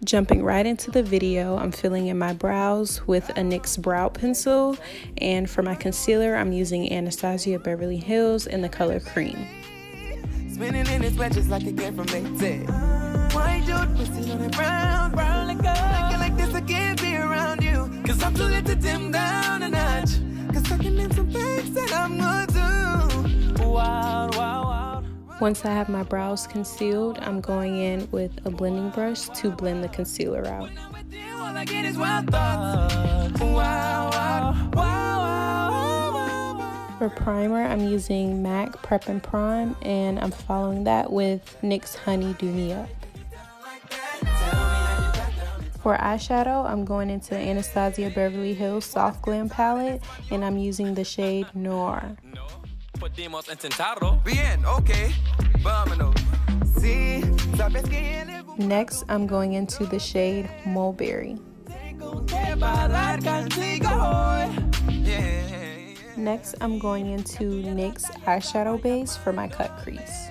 Jumping right into the video, I'm filling in my brows with a NYX Brow Pencil, and for my concealer, I'm using Anastasia Beverly Hills in the color Creme. Spinning in its wedges like it came from Maytag. Why you twisting on it brown, brown like a like this, I can't be around you. Cause I'm too lit to dim down a notch. Cause I can name some things that I'm gonna do. Wild, wild, wild. Once I have my brows concealed, I'm going in with a blending brush to blend the concealer out. All I get is wild thoughts. Wow, wow, wow, wow. For primer, I'm using MAC Prep and Prime, and I'm following that with NYX Honey Do Me Up. For eyeshadow, I'm going into the Anastasia Beverly Hills Soft Glam palette, and I'm using the shade Noir. Next, I'm going into the shade Mulberry. Next, I'm going into NYX eyeshadow base for my cut crease.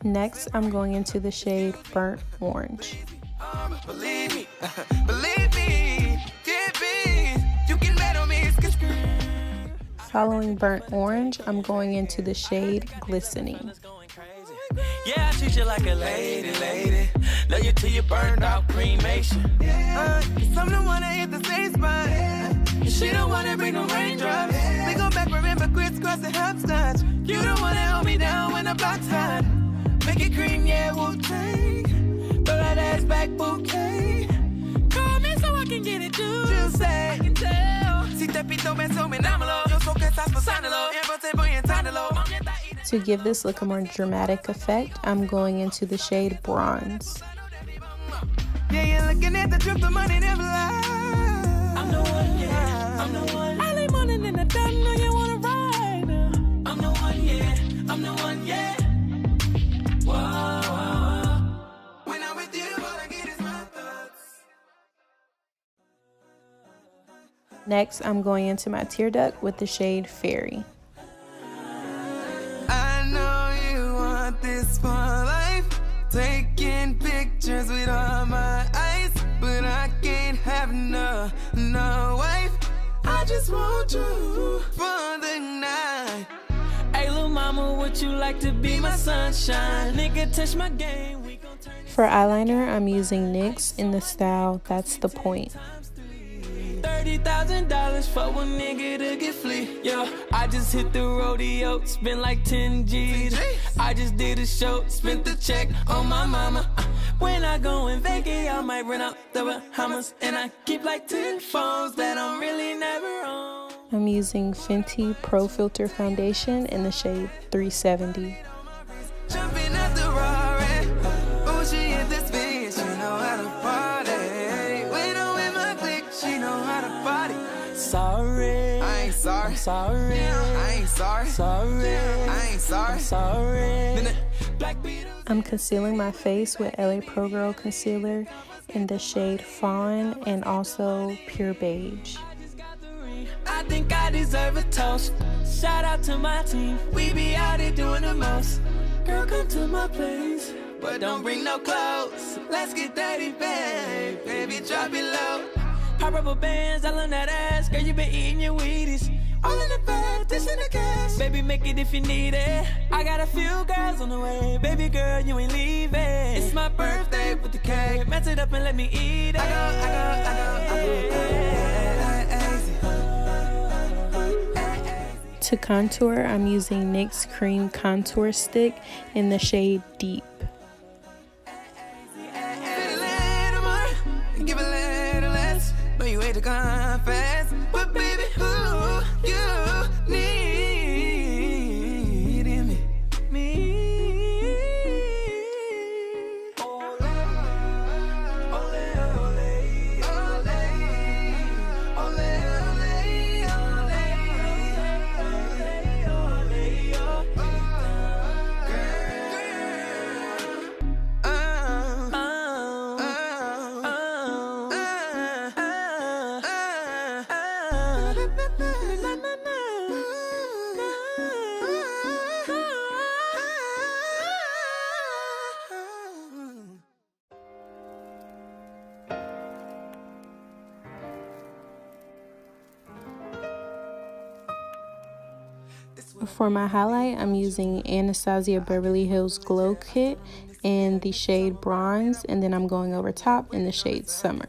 Next, I'm going into the shade Burnt Orange. Following Burnt Orange, I'm going into the shade Glistening. Yeah, I treat you like a lady, lady. Love you till you burned out, cremation. Cause I'm the one that hit the same spot. And she don't wanna bring no raindrops. We go back, remember, crisscross and hopscotch. You don't wanna hold me down when the block's hot. Make it cream, yeah, we'll take. Throw that ass back bouquet. Call me so I can get it too. Just say, I can tell. Si te pito, me so me námalo. Yo so que estás pasándolo. Entonces voy entándolo. To give this look a more dramatic effect, I'm going into the shade Bronze. Yeah, you're looking at the drip, the money never lies. I'm the one, yeah, I'm the one. I lay morning in the dark, know you wanna ride now. I'm the one, yeah, I'm the one, yeah. Whoa. When I'm with you, all I get is my thoughts. Next, I'm going into my tear duct with the shade Fairy. This for life, taking pictures with all my eyes, but I can't have no wife. I just want you for the night. Hey, little mama, would you like to be my sunshine? Nigga, touch my game. We gon' turn. For eyeliner, I'm using NYX in the style That's the Point. $30,000 for one nigga to get flea. Yo, I just hit the rodeo, spent like 10 G's. I just did a show, spent the check on my mama. When I go and vacay, I might rent out the Bahamas. And I keep like 10 phones that I'm really never on. I'm using Fenty Pro Filt'r foundation in the shade 370. Jumping at the Rari. Oh, she hit this bitch, you know how to party. Sorry, I ain't sorry. I'm sorry, I ain't sorry. Sorry, I ain't sorry. I'm sorry. I'm concealing my face with LA Pro Girl concealer in the shade Fawn and also Pure Beige. I think I deserve a toast. Shout out to my team. We be out here doing the most. Girl, come to my place, but don't bring no clothes. Let's get dirty, babe. Baby, drop it low. Pop rubber bands, all on that ass. Girl, you been eating your Wheaties. All in the bag, this in the cash. Baby, make it if you need it. I got a few girls on the way. Baby girl, you ain't leaving. It's my birthday with the cake. Mess it up and let me eat it. I go. To contour, I'm using NYX Cream Contour Stick in the shade Deep. You hate to confess, but baby, who you need in me? Ole, ole, ole, ole, ole, ole, ole, ole, For my highlight, I'm using Anastasia Beverly Hills Glow Kit in the shade Bronze, and then I'm going over top in the shade Summer.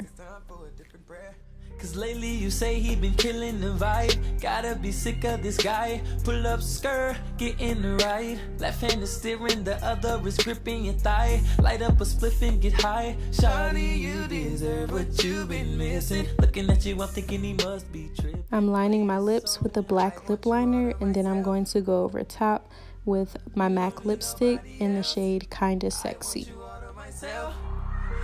Cause lately you say he been killing the vibe. Gotta be sick of this guy. Pull up skirt, get in the ride. Left hand is steering, the other is gripping your thigh. Light up a spliff and get high. Shawty, you deserve what you've been missing. Looking at you, I'm thinking he must be tripping. I'm lining my lips with a black lip liner, and then I'm going to go over top with my MAC lipstick in the shade Kinda Sexy.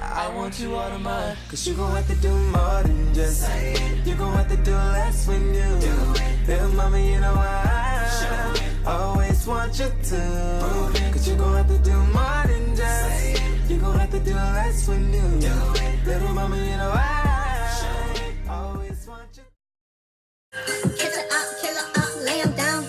I want you all of mine. Cause you gon' have to do more than just say it. You gon' have to do less when you do it. Little mama, you know I always want you to. Cause you gon' have to do more than just say it. You gon' have to do less when you do it. Little mama, you know I always want you to. Kill her up, lay him down.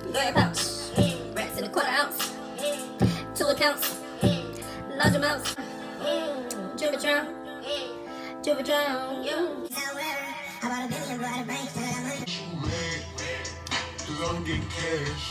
Larry pouch, rats in a quarter ounce, 2 accounts, large amounts, Juvatron, how about a billion, bro, out of bank, cause I'm getting cash.